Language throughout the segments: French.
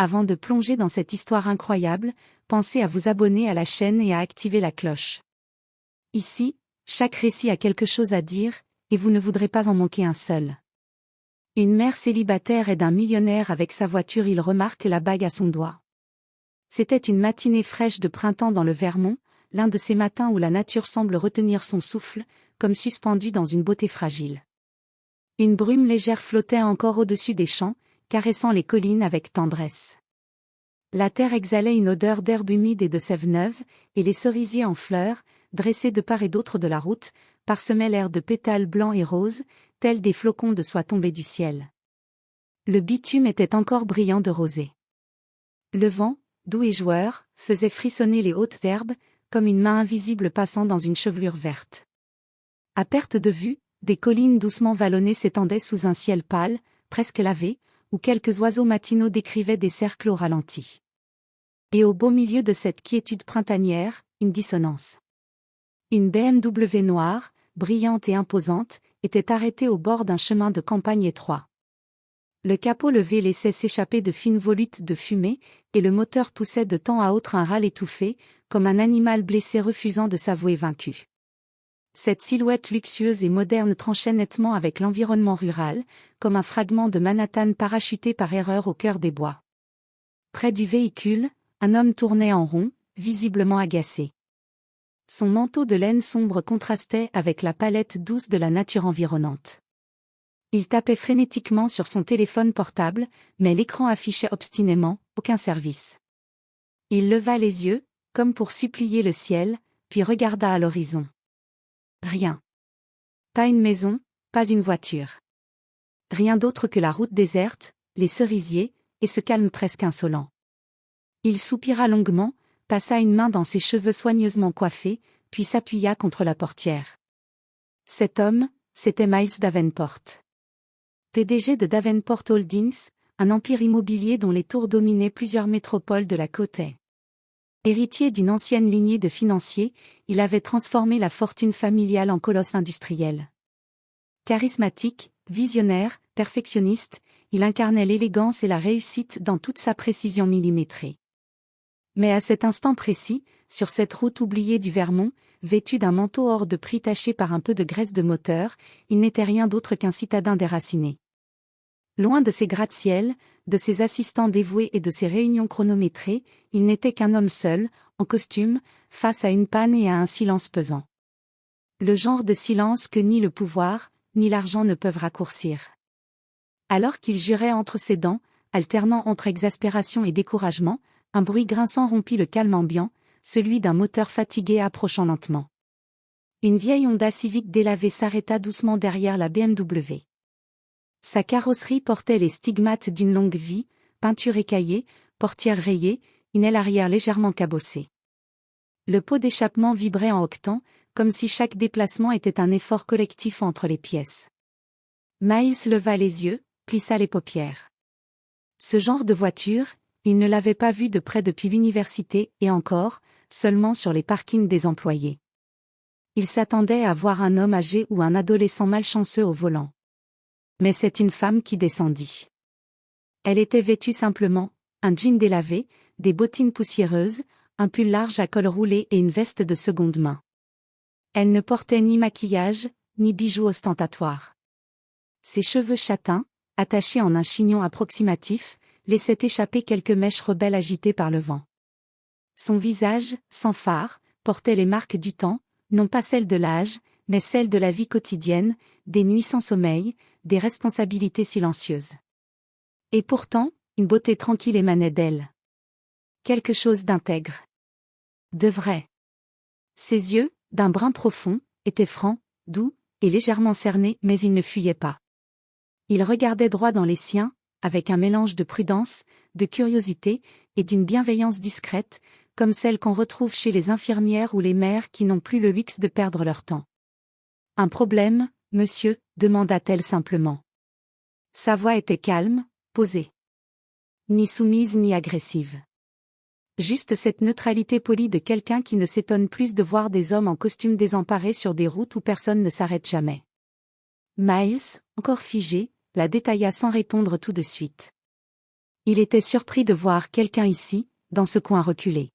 Avant de plonger dans cette histoire incroyable, pensez à vous abonner à la chaîne et à activer la cloche. Ici, chaque récit a quelque chose à dire, et vous ne voudrez pas en manquer un seul. Une mère célibataire aide un millionnaire avec sa voiture, il remarque la bague à son doigt. C'était une matinée fraîche de printemps dans le Vermont, l'un de ces matins où la nature semble retenir son souffle, comme suspendue dans une beauté fragile. Une brume légère flottait encore au-dessus des champs, caressant les collines avec tendresse. La terre exhalait une odeur d'herbe humide et de sève neuve, et les cerisiers en fleurs, dressés de part et d'autre de la route, parsemaient l'air de pétales blancs et roses, tels des flocons de soie tombés du ciel. Le bitume était encore brillant de rosée. Le vent, doux et joueur, faisait frissonner les hautes herbes, comme une main invisible passant dans une chevelure verte. À perte de vue, des collines doucement vallonnées s'étendaient sous un ciel pâle, presque lavé, où quelques oiseaux matinaux décrivaient des cercles au ralenti. Et au beau milieu de cette quiétude printanière, une dissonance. Une BMW noire, brillante et imposante, était arrêtée au bord d'un chemin de campagne étroit. Le capot levé laissait s'échapper de fines volutes de fumée, et le moteur poussait de temps à autre un râle étouffé, comme un animal blessé refusant de s'avouer vaincu. Cette silhouette luxueuse et moderne tranchait nettement avec l'environnement rural, comme un fragment de Manhattan parachuté par erreur au cœur des bois. Près du véhicule, un homme tournait en rond, visiblement agacé. Son manteau de laine sombre contrastait avec la palette douce de la nature environnante. Il tapait frénétiquement sur son téléphone portable, mais l'écran affichait obstinément « aucun service ». Il leva les yeux, comme pour supplier le ciel, puis regarda à l'horizon. Rien. Pas une maison, pas une voiture. Rien d'autre que la route déserte, les cerisiers, et ce calme presque insolent. Il soupira longuement, passa une main dans ses cheveux soigneusement coiffés, puis s'appuya contre la portière. Cet homme, c'était Miles Davenport. PDG de Davenport Holdings, un empire immobilier dont les tours dominaient plusieurs métropoles de la côte est. Héritier d'une ancienne lignée de financiers, il avait transformé la fortune familiale en colosse industriel. Charismatique, visionnaire, perfectionniste, il incarnait l'élégance et la réussite dans toute sa précision millimétrée. Mais à cet instant précis, sur cette route oubliée du Vermont, vêtu d'un manteau hors de prix taché par un peu de graisse de moteur, il n'était rien d'autre qu'un citadin déraciné. Loin de ses gratte-ciel, de ses assistants dévoués et de ses réunions chronométrées, il n'était qu'un homme seul, en costume, face à une panne et à un silence pesant. Le genre de silence que ni le pouvoir, ni l'argent ne peuvent raccourcir. Alors qu'il jurait entre ses dents, alternant entre exaspération et découragement, un bruit grinçant rompit le calme ambiant, celui d'un moteur fatigué approchant lentement. Une vieille Honda Civic délavée s'arrêta doucement derrière la BMW. Sa carrosserie portait les stigmates d'une longue vie, peinture écaillée, portière rayée, une aile arrière légèrement cabossée. Le pot d'échappement vibrait en octant, comme si chaque déplacement était un effort collectif entre les pièces. Miles leva les yeux, plissa les paupières. Ce genre de voiture, il ne l'avait pas vu de près depuis l'université et encore, seulement sur les parkings des employés. Il s'attendait à voir un homme âgé ou un adolescent malchanceux au volant. Mais c'est une femme qui descendit. Elle était vêtue simplement, un jean délavé, des bottines poussiéreuses, un pull large à col roulé et une veste de seconde main. Elle ne portait ni maquillage, ni bijoux ostentatoires. Ses cheveux châtains, attachés en un chignon approximatif, laissaient échapper quelques mèches rebelles agitées par le vent. Son visage, sans fard, portait les marques du temps, non pas celles de l'âge, mais celles de la vie quotidienne, des nuits sans sommeil, des responsabilités silencieuses. Et pourtant, une beauté tranquille émanait d'elle. Quelque chose d'intègre. De vrai. Ses yeux, d'un brun profond, étaient francs, doux, et légèrement cernés, mais ils ne fuyaient pas. Il regardait droit dans les siens, avec un mélange de prudence, de curiosité, et d'une bienveillance discrète, comme celle qu'on retrouve chez les infirmières ou les mères qui n'ont plus le luxe de perdre leur temps. « Un problème, monsieur ?» demanda-t-elle simplement. Sa voix était calme, posée. Ni soumise ni agressive. Juste cette neutralité polie de quelqu'un qui ne s'étonne plus de voir des hommes en costume désemparés sur des routes où personne ne s'arrête jamais. Miles, encore figé, la détailla sans répondre tout de suite. Il était surpris de voir quelqu'un ici, dans ce coin reculé.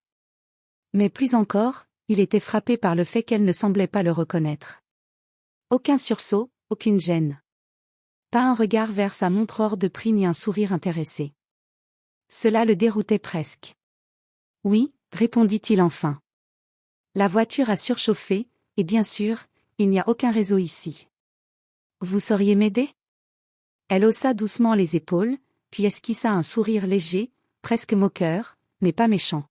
Mais plus encore, il était frappé par le fait qu'elle ne semblait pas le reconnaître. Aucun sursaut, aucune gêne. Pas un regard vers sa montre hors de prix ni un sourire intéressé. Cela le déroutait presque. Oui, répondit-il enfin. La voiture a surchauffé, et bien sûr, il n'y a aucun réseau ici. Vous sauriez m'aider ? Elle haussa doucement les épaules, puis esquissa un sourire léger, presque moqueur, mais pas méchant.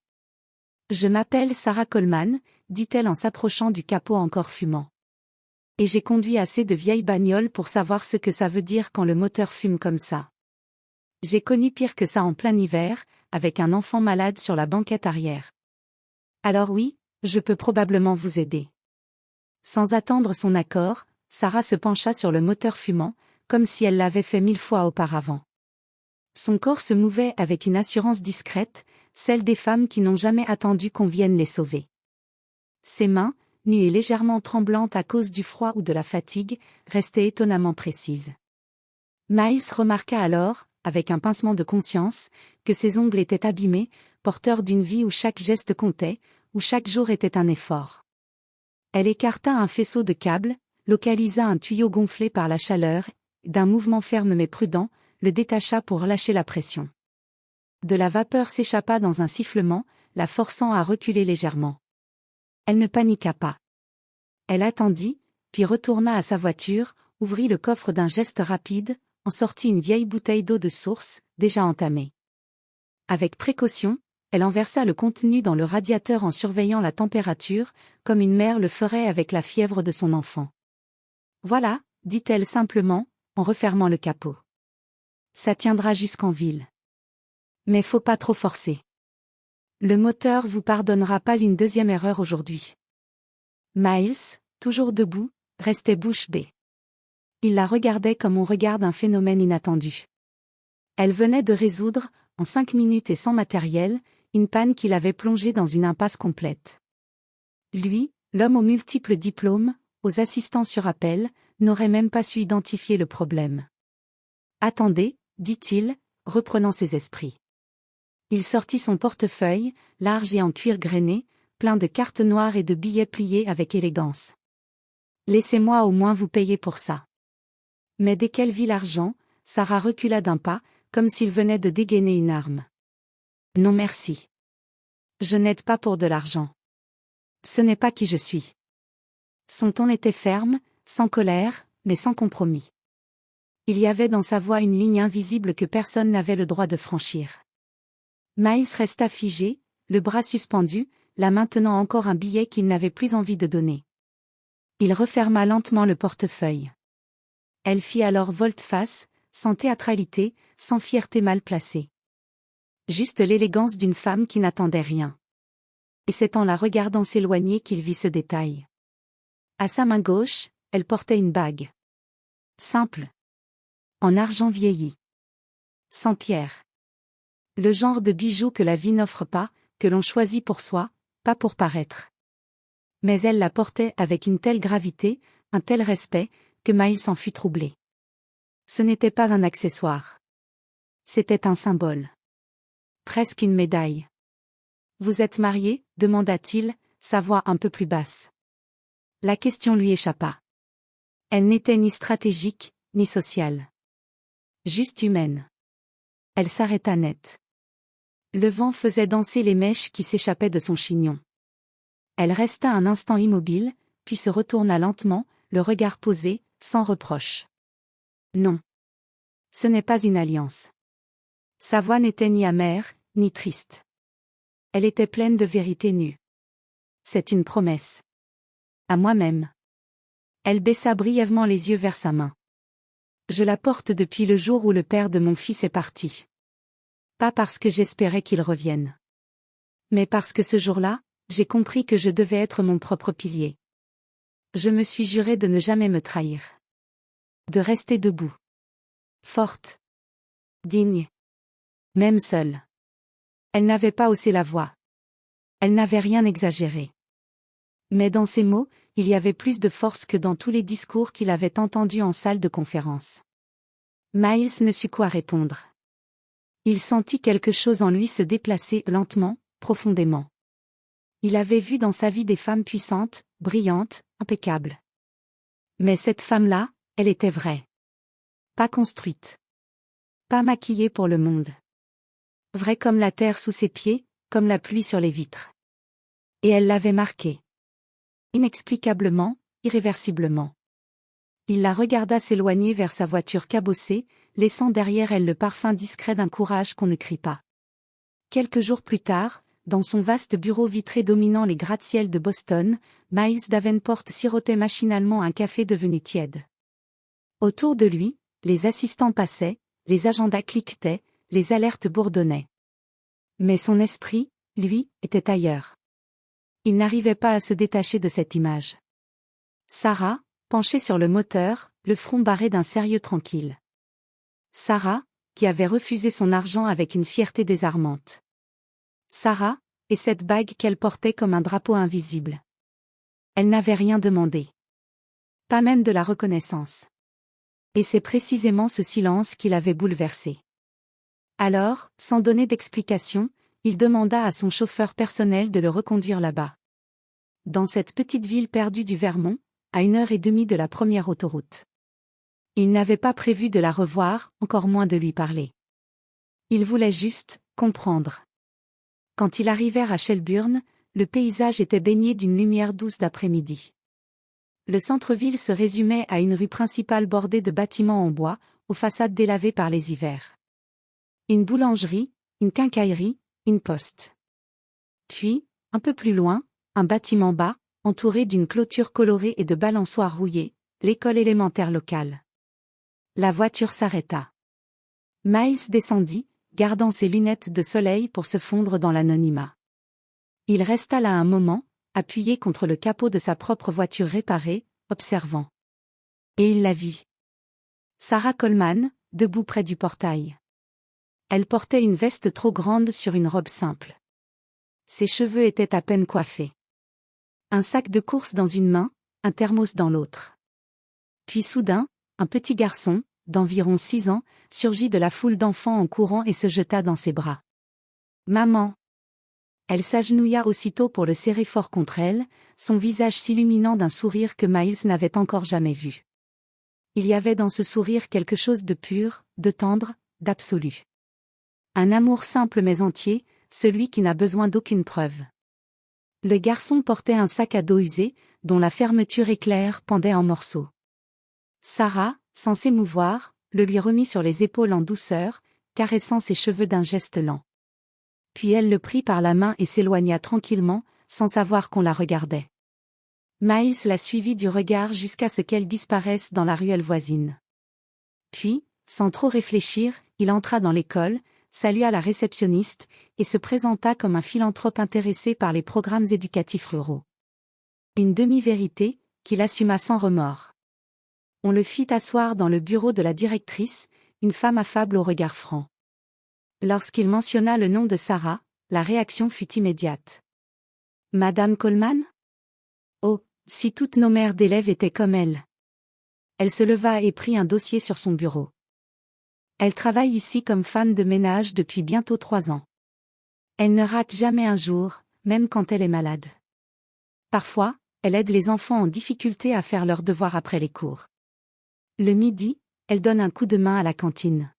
Je m'appelle Sarah Coleman, dit-elle en s'approchant du capot encore fumant. Et j'ai conduit assez de vieilles bagnoles pour savoir ce que ça veut dire quand le moteur fume comme ça. J'ai connu pire que ça en plein hiver, avec un enfant malade sur la banquette arrière. Alors oui, je peux probablement vous aider. Sans attendre son accord, Sarah se pencha sur le moteur fumant, comme si elle l'avait fait 1000 fois auparavant. Son corps se mouvait avec une assurance discrète, celle des femmes qui n'ont jamais attendu qu'on vienne les sauver. Ses mains, nues et légèrement tremblantes à cause du froid ou de la fatigue, restaient étonnamment précises. Miles remarqua alors, avec un pincement de conscience, que ses ongles étaient abîmés, porteurs d'une vie où chaque geste comptait, où chaque jour était un effort. Elle écarta un faisceau de câbles, localisa un tuyau gonflé par la chaleur, d'un mouvement ferme mais prudent, le détacha pour lâcher la pression. De la vapeur s'échappa dans un sifflement, la forçant à reculer légèrement. Elle ne paniqua pas. Elle attendit, puis retourna à sa voiture, ouvrit le coffre d'un geste rapide, en sortit une vieille bouteille d'eau de source, déjà entamée. Avec précaution, elle en versa le contenu dans le radiateur en surveillant la température, comme une mère le ferait avec la fièvre de son enfant. Voilà, dit-elle simplement, en refermant le capot. Ça tiendra jusqu'en ville. Mais faut pas trop forcer. Le moteur vous pardonnera pas une deuxième erreur aujourd'hui. Miles, toujours debout, restait bouche bée. Il la regardait comme on regarde un phénomène inattendu. Elle venait de résoudre, en 5 minutes et sans matériel, une panne qui l'avait plongée dans une impasse complète. Lui, l'homme aux multiples diplômes, aux assistants sur appel, n'aurait même pas su identifier le problème. Attendez, dit-il, reprenant ses esprits. Il sortit son portefeuille, large et en cuir grainé, plein de cartes noires et de billets pliés avec élégance. Laissez-moi au moins vous payer pour ça. Mais dès qu'elle vit l'argent, Sarah recula d'un pas, comme s'il venait de dégainer une arme. Non merci. Je n'aide pas pour de l'argent. Ce n'est pas qui je suis. Son ton était ferme, sans colère, mais sans compromis. Il y avait dans sa voix une ligne invisible que personne n'avait le droit de franchir. Miles resta figé, le bras suspendu, là maintenant encore un billet qu'il n'avait plus envie de donner. Il referma lentement le portefeuille. Elle fit alors volte-face, sans théâtralité, sans fierté mal placée. Juste l'élégance d'une femme qui n'attendait rien. Et c'est en la regardant s'éloigner qu'il vit ce détail. À sa main gauche, elle portait une bague. Simple. En argent vieilli. Sans pierre. Le genre de bijou que la vie n'offre pas, que l'on choisit pour soi, pas pour paraître. Mais elle la portait avec une telle gravité, un tel respect, que Miles s'en fut troublé. Ce n'était pas un accessoire. C'était un symbole. Presque une médaille. Vous êtes marié ? Demanda-t-il, sa voix un peu plus basse. La question lui échappa. Elle n'était ni stratégique, ni sociale. Juste humaine. Elle s'arrêta net. Le vent faisait danser les mèches qui s'échappaient de son chignon. Elle resta un instant immobile, puis se retourna lentement, le regard posé, sans reproche. Non. Ce n'est pas une alliance. Sa voix n'était ni amère, ni triste. Elle était pleine de vérité nue. C'est une promesse. À moi-même. Elle baissa brièvement les yeux vers sa main. Je la porte depuis le jour où le père de mon fils est parti. Pas parce que j'espérais qu'il revienne. Mais parce que ce jour-là, j'ai compris que je devais être mon propre pilier. Je me suis juré de ne jamais me trahir. De rester debout. Forte. Digne. Même seule. Elle n'avait pas haussé la voix. Elle n'avait rien exagéré. Mais dans ces mots, il y avait plus de force que dans tous les discours qu'il avait entendus en salle de conférence. Miles ne sut quoi répondre. Il sentit quelque chose en lui se déplacer lentement, profondément. Il avait vu dans sa vie des femmes puissantes, brillantes, impeccables. Mais cette femme-là, elle était vraie. Pas construite. Pas maquillée pour le monde. Vraie comme la terre sous ses pieds, comme la pluie sur les vitres. Et elle l'avait marqué. Inexplicablement, irréversiblement. Il la regarda s'éloigner vers sa voiture cabossée, laissant derrière elle le parfum discret d'un courage qu'on ne crie pas. Quelques jours plus tard, dans son vaste bureau vitré dominant les gratte-ciel de Boston, Miles Davenport sirotait machinalement un café devenu tiède. Autour de lui, les assistants passaient, les agendas cliquetaient, les alertes bourdonnaient. Mais son esprit, lui, était ailleurs. Il n'arrivait pas à se détacher de cette image. Sarah, penchée sur le moteur, le front barré d'un sérieux tranquille. Sarah, qui avait refusé son argent avec une fierté désarmante. Sarah, et cette bague qu'elle portait comme un drapeau invisible. Elle n'avait rien demandé. Pas même de la reconnaissance. Et c'est précisément ce silence qui l'avait bouleversé. Alors, sans donner d'explication, il demanda à son chauffeur personnel de le reconduire là-bas. Dans cette petite ville perdue du Vermont, à 1h30 de la première autoroute. Il n'avait pas prévu de la revoir, encore moins de lui parler. Il voulait juste comprendre. Quand ils arrivèrent à Shelburne, le paysage était baigné d'une lumière douce d'après-midi. Le centre-ville se résumait à une rue principale bordée de bâtiments en bois, aux façades délavées par les hivers. Une boulangerie, une quincaillerie, une poste. Puis, un peu plus loin, un bâtiment bas, entouré d'une clôture colorée et de balançoires rouillées, l'école élémentaire locale. La voiture s'arrêta. Miles descendit, gardant ses lunettes de soleil pour se fondre dans l'anonymat. Il resta là un moment, appuyé contre le capot de sa propre voiture réparée, observant. Et il la vit. Sarah Coleman, debout près du portail. Elle portait une veste trop grande sur une robe simple. Ses cheveux étaient à peine coiffés. Un sac de course dans une main, un thermos dans l'autre. Puis soudain, un petit garçon, d'environ 6 ans, surgit de la foule d'enfants en courant et se jeta dans ses bras. « Maman !» Elle s'agenouilla aussitôt pour le serrer fort contre elle, son visage s'illuminant d'un sourire que Miles n'avait encore jamais vu. Il y avait dans ce sourire quelque chose de pur, de tendre, d'absolu. Un amour simple mais entier, celui qui n'a besoin d'aucune preuve. Le garçon portait un sac à dos usé, dont la fermeture éclair pendait en morceaux. Sarah, sans s'émouvoir, le lui remit sur les épaules en douceur, caressant ses cheveux d'un geste lent. Puis elle le prit par la main et s'éloigna tranquillement, sans savoir qu'on la regardait. Miles la suivit du regard jusqu'à ce qu'elle disparaisse dans la ruelle voisine. Puis, sans trop réfléchir, il entra dans l'école, salua la réceptionniste, et se présenta comme un philanthrope intéressé par les programmes éducatifs ruraux. Une demi-vérité, qu'il assuma sans remords. On le fit asseoir dans le bureau de la directrice, une femme affable au regard franc. Lorsqu'il mentionna le nom de Sarah, la réaction fut immédiate. « Madame Coleman ? Oh, si toutes nos mères d'élèves étaient comme elle !» Elle se leva et prit un dossier sur son bureau. Elle travaille ici comme femme de ménage depuis bientôt 3 ans. Elle ne rate jamais un jour, même quand elle est malade. Parfois, elle aide les enfants en difficulté à faire leurs devoirs après les cours. Le midi, elle donne un coup de main à la cantine.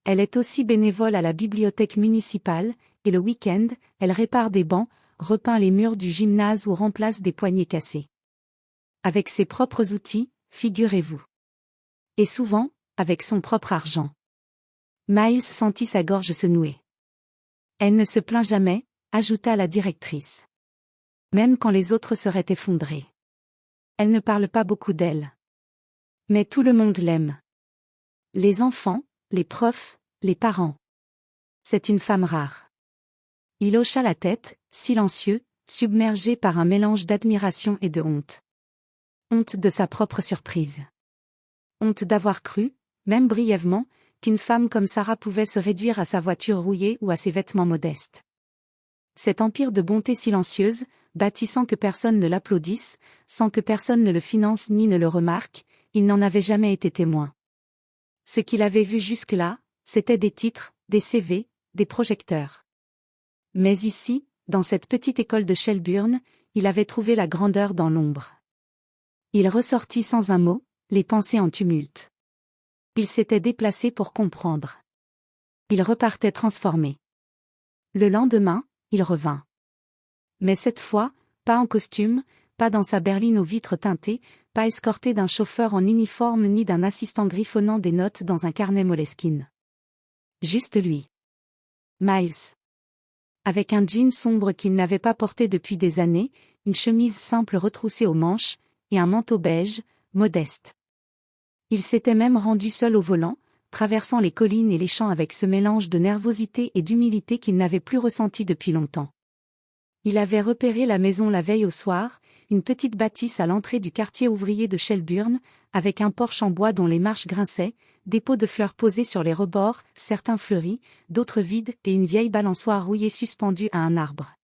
Elle est aussi bénévole à la bibliothèque municipale, et le week-end, elle répare des bancs, repeint les murs du gymnase ou remplace des poignées cassées. Avec ses propres outils, figurez-vous. Et souvent, avec son propre argent. Miles sentit sa gorge se nouer. Elle ne se plaint jamais, ajouta la directrice. Même quand les autres seraient effondrés. Elle ne parle pas beaucoup d'elle. Mais tout le monde l'aime. Les enfants, les profs, les parents. C'est une femme rare. Il hocha la tête, silencieux, submergé par un mélange d'admiration et de honte. Honte de sa propre surprise. Honte d'avoir cru, même brièvement, qu'une femme comme Sarah pouvait se réduire à sa voiture rouillée ou à ses vêtements modestes. Cet empire de bonté silencieuse, bâti sans que personne ne l'applaudisse, sans que personne ne le finance ni ne le remarque, il n'en avait jamais été témoin. Ce qu'il avait vu jusque-là, c'était des titres, des CV, des projecteurs. Mais ici, dans cette petite école de Shelburne, il avait trouvé la grandeur dans l'ombre. Il ressortit sans un mot, les pensées en tumulte. Il s'était déplacé pour comprendre. Il repartait transformé. Le lendemain, il revint. Mais cette fois, pas en costume, pas dans sa berline aux vitres teintées, pas escorté d'un chauffeur en uniforme ni d'un assistant griffonnant des notes dans un carnet Moleskine. Juste lui. Miles. Avec un jean sombre qu'il n'avait pas porté depuis des années, une chemise simple retroussée aux manches, et un manteau beige, modeste. Il s'était même rendu seul au volant, traversant les collines et les champs avec ce mélange de nervosité et d'humilité qu'il n'avait plus ressenti depuis longtemps. Il avait repéré la maison la veille au soir, une petite bâtisse à l'entrée du quartier ouvrier de Shelburne, avec un porche en bois dont les marches grinçaient, des pots de fleurs posés sur les rebords, certains fleuris, d'autres vides et une vieille balançoire rouillée suspendue à un arbre.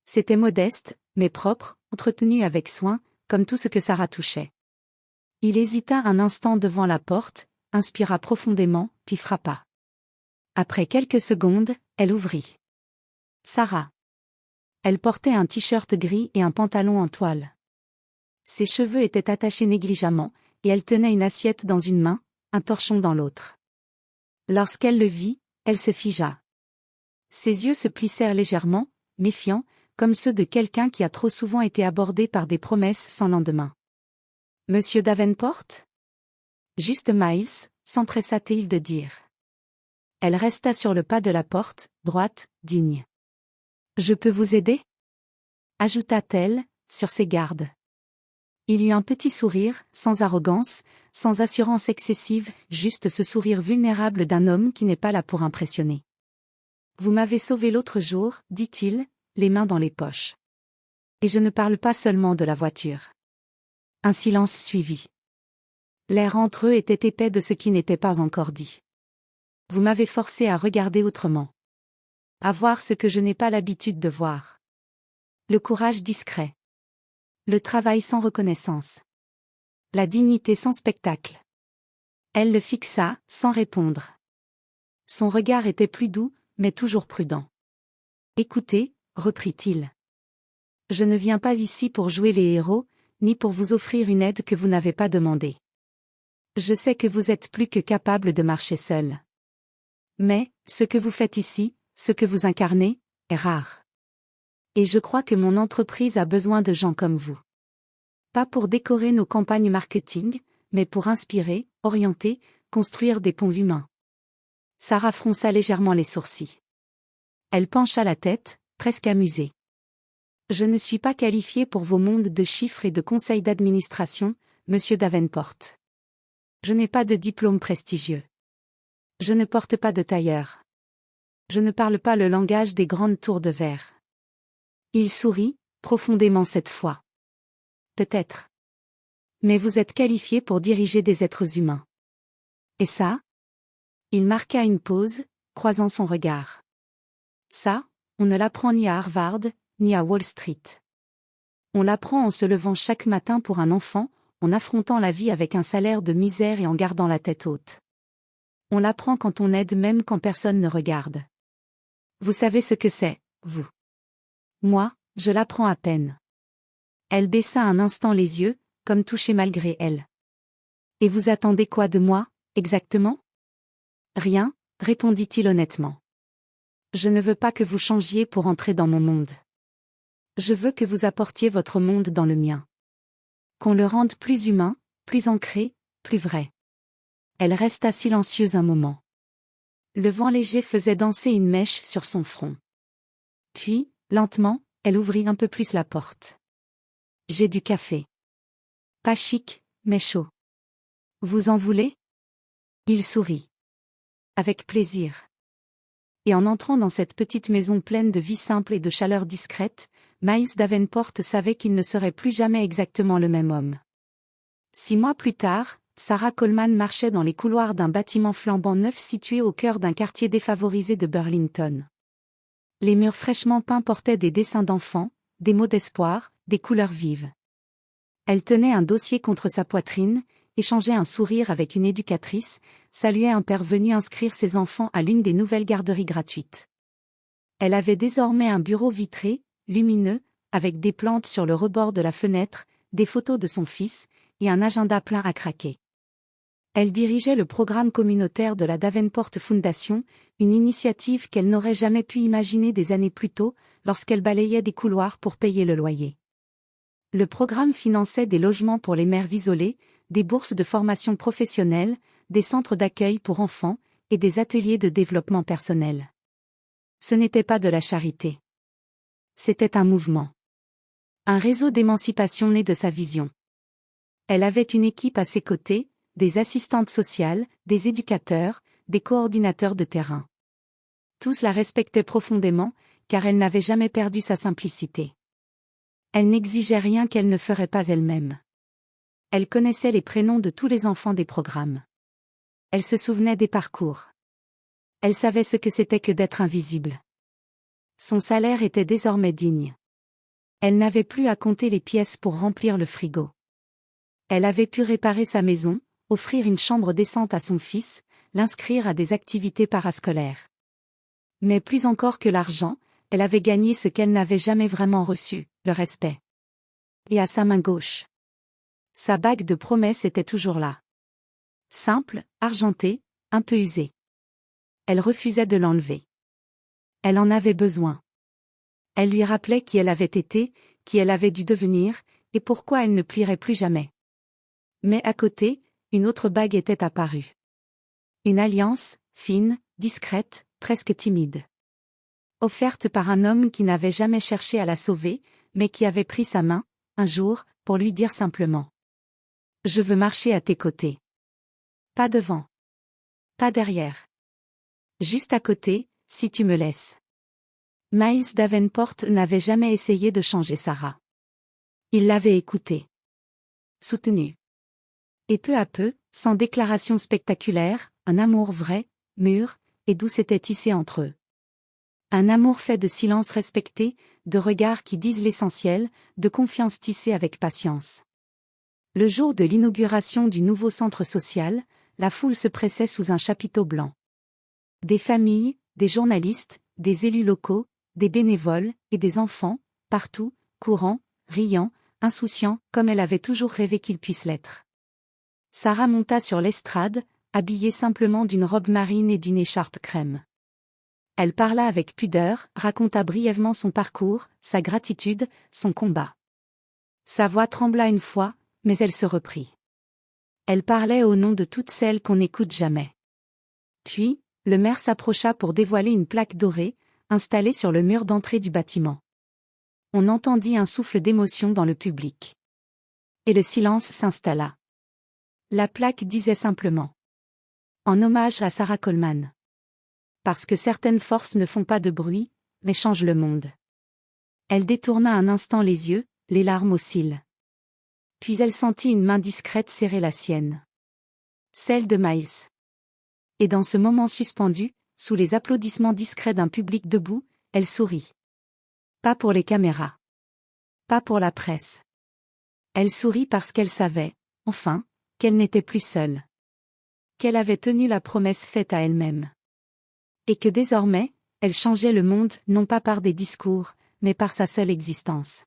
C'était modeste, mais propre, entretenu avec soin, comme tout ce que Sarah touchait. Il hésita un instant devant la porte, inspira profondément, puis frappa. Après quelques secondes, elle ouvrit. Sarah. Elle portait un t-shirt gris et un pantalon en toile. Ses cheveux étaient attachés négligemment, et elle tenait une assiette dans une main, un torchon dans l'autre. Lorsqu'elle le vit, elle se figea. Ses yeux se plissèrent légèrement, méfiants, comme ceux de quelqu'un qui a trop souvent été abordé par des promesses sans lendemain. « Monsieur Davenport ?» Juste Miles, s'empressa-t-il de dire. Elle resta sur le pas de la porte, droite, digne. « Je peux vous aider ?» ajouta-t-elle, sur ses gardes. Il eut un petit sourire, sans arrogance, sans assurance excessive, juste ce sourire vulnérable d'un homme qui n'est pas là pour impressionner. « Vous m'avez sauvé l'autre jour, dit-il, les mains dans les poches. Et je ne parle pas seulement de la voiture. » Un silence suivit. L'air entre eux était épais de ce qui n'était pas encore dit. « Vous m'avez forcé à regarder autrement. À voir ce que je n'ai pas l'habitude de voir. Le courage discret. Le travail sans reconnaissance. La dignité sans spectacle. » Elle le fixa, sans répondre. Son regard était plus doux, mais toujours prudent. « Écoutez, reprit-il. Je ne viens pas ici pour jouer les héros, ni pour vous offrir une aide que vous n'avez pas demandée. Je sais que vous êtes plus que capable de marcher seul. Mais, ce que vous faites ici, ce que vous incarnez, est rare. Et je crois que mon entreprise a besoin de gens comme vous. Pas pour décorer nos campagnes marketing, mais pour inspirer, orienter, construire des ponts humains. » Sarah fronça légèrement les sourcils. Elle pencha la tête, presque amusée. « Je ne suis pas qualifiée pour vos mondes de chiffres et de conseils d'administration, monsieur Davenport. Je n'ai pas de diplôme prestigieux. Je ne porte pas de tailleur. Je ne parle pas le langage des grandes tours de verre. » Il sourit, profondément cette fois. « Peut-être. Mais vous êtes qualifié pour diriger des êtres humains. Et ça ?» Il marqua une pause, croisant son regard. « Ça, on ne l'apprend ni à Harvard, ni à Wall Street. On l'apprend en se levant chaque matin pour un enfant, en affrontant la vie avec un salaire de misère et en gardant la tête haute. On l'apprend quand on aide même quand personne ne regarde. Vous savez ce que c'est, vous. Moi, je l'apprends à peine. » Elle baissa un instant les yeux, comme touchée malgré elle. « Et vous attendez quoi de moi, exactement ? » « Rien, » répondit-il honnêtement. « Je ne veux pas que vous changiez pour entrer dans mon monde. Je veux que vous apportiez votre monde dans le mien. Qu'on le rende plus humain, plus ancré, plus vrai. » Elle resta silencieuse un moment. Le vent léger faisait danser une mèche sur son front. Puis, lentement, elle ouvrit un peu plus la porte. « J'ai du café. Pas chic, mais chaud. Vous en voulez ? » Il sourit. « Avec plaisir. » Et en entrant dans cette petite maison pleine de vie simple et de chaleur discrète, Miles Davenport savait qu'il ne serait plus jamais exactement le même homme. 6 mois plus tard, Sarah Coleman marchait dans les couloirs d'un bâtiment flambant neuf situé au cœur d'un quartier défavorisé de Burlington. Les murs fraîchement peints portaient des dessins d'enfants, des mots d'espoir, des couleurs vives. Elle tenait un dossier contre sa poitrine, échangeait un sourire avec une éducatrice, saluait un père venu inscrire ses enfants à l'une des nouvelles garderies gratuites. Elle avait désormais un bureau vitré, lumineux, avec des plantes sur le rebord de la fenêtre, des photos de son fils, et un agenda plein à craquer. Elle dirigeait le programme communautaire de la Davenport Foundation, une initiative qu'elle n'aurait jamais pu imaginer des années plus tôt, lorsqu'elle balayait des couloirs pour payer le loyer. Le programme finançait des logements pour les mères isolées, des bourses de formation professionnelle, des centres d'accueil pour enfants, et des ateliers de développement personnel. Ce n'était pas de la charité. C'était un mouvement. Un réseau d'émancipation né de sa vision. Elle avait une équipe à ses côtés, des assistantes sociales, des éducateurs, des coordinateurs de terrain. Tous la respectaient profondément, car elle n'avait jamais perdu sa simplicité. Elle n'exigeait rien qu'elle ne ferait pas elle-même. Elle connaissait les prénoms de tous les enfants des programmes. Elle se souvenait des parcours. Elle savait ce que c'était que d'être invisible. Son salaire était désormais digne. Elle n'avait plus à compter les pièces pour remplir le frigo. Elle avait pu réparer sa maison, offrir une chambre décente à son fils, l'inscrire à des activités parascolaires. Mais plus encore que l'argent, elle avait gagné ce qu'elle n'avait jamais vraiment reçu, le respect. Et à sa main gauche. Sa bague de promesse était toujours là. Simple, argentée, un peu usée. Elle refusait de l'enlever. Elle en avait besoin. Elle lui rappelait qui elle avait été, qui elle avait dû devenir, et pourquoi elle ne plierait plus jamais. Mais à côté, une autre bague était apparue. Une alliance, fine, discrète, presque timide. Offerte par un homme qui n'avait jamais cherché à la sauver, mais qui avait pris sa main, un jour, pour lui dire simplement. Je veux marcher à tes côtés. Pas devant. Pas derrière. Juste à côté, si tu me laisses. Miles Davenport n'avait jamais essayé de changer Sarah. Il l'avait écoutée. Soutenue. Et peu à peu, sans déclaration spectaculaire, un amour vrai, mûr, et doux s'était tissé entre eux. Un amour fait de silence respecté, de regards qui disent l'essentiel, de confiance tissée avec patience. Le jour de l'inauguration du nouveau centre social, la foule se pressait sous un chapiteau blanc. Des familles, des journalistes, des élus locaux, des bénévoles, et des enfants, partout, courant, riant, insouciants, comme elle avait toujours rêvé qu'ils puissent l'être. Sarah monta sur l'estrade, habillée simplement d'une robe marine et d'une écharpe crème. Elle parla avec pudeur, raconta brièvement son parcours, sa gratitude, son combat. Sa voix trembla une fois, mais elle se reprit. Elle parlait au nom de toutes celles qu'on n'écoute jamais. Puis, le maire s'approcha pour dévoiler une plaque dorée, installée sur le mur d'entrée du bâtiment. On entendit un souffle d'émotion dans le public. Et le silence s'installa. La plaque disait simplement. En hommage à Sarah Coleman. Parce que certaines forces ne font pas de bruit, mais changent le monde. Elle détourna un instant les yeux, les larmes aux cils. Puis elle sentit une main discrète serrer la sienne. Celle de Miles. Et dans ce moment suspendu, sous les applaudissements discrets d'un public debout, elle sourit. Pas pour les caméras. Pas pour la presse. Elle sourit parce qu'elle savait, enfin, qu'elle n'était plus seule. Qu'elle avait tenu la promesse faite à elle-même. Et que désormais, elle changeait le monde non pas par des discours, mais par sa seule existence.